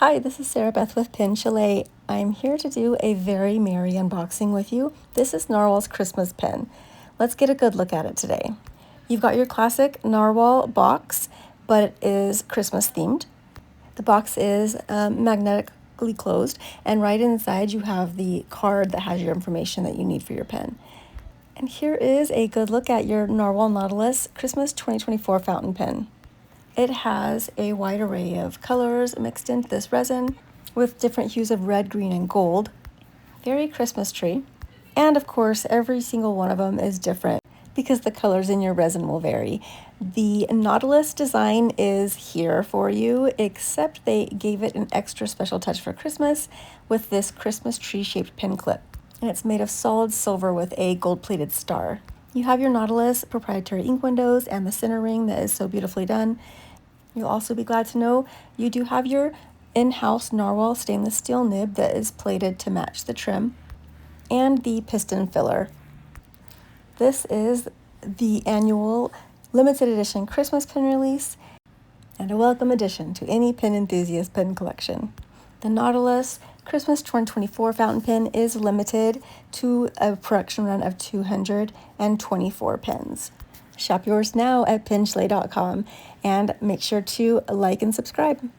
Hi, this is Sarah Beth with Pin Chalet. I'm here to do a very merry unboxing with you. This is Narwhal's Christmas pin. Let's get a good look at it today. You've got your classic Narwhal box, but it is Christmas themed. The box is magnetically closed, and right inside you have the card that has your information that you need for your pin. And here is a good look at your Nahvalur Nautilus Christmas 2024 fountain pen. It has a wide array of colors mixed into this resin with different hues of red, green, and gold. Very Christmas tree. And of course, every single one of them is different because the colors in your resin will vary. The Nautilus design is here for you, except they gave it an extra special touch for Christmas with this Christmas tree-shaped pin clip. And it's made of solid silver with a gold-plated star. You have your Nautilus proprietary ink windows and the center ring that is so beautifully done. You'll also be glad to know you do have your in-house Narwhal stainless steel nib that is plated to match the trim, and the piston filler. This is the annual limited edition Christmas pin release and a welcome addition to any pin enthusiast pin collection. The Nautilus Christmas 2024 fountain pen is limited to a production run of 224 pins. Shop yours now at pinchalet.com and make sure to like and subscribe.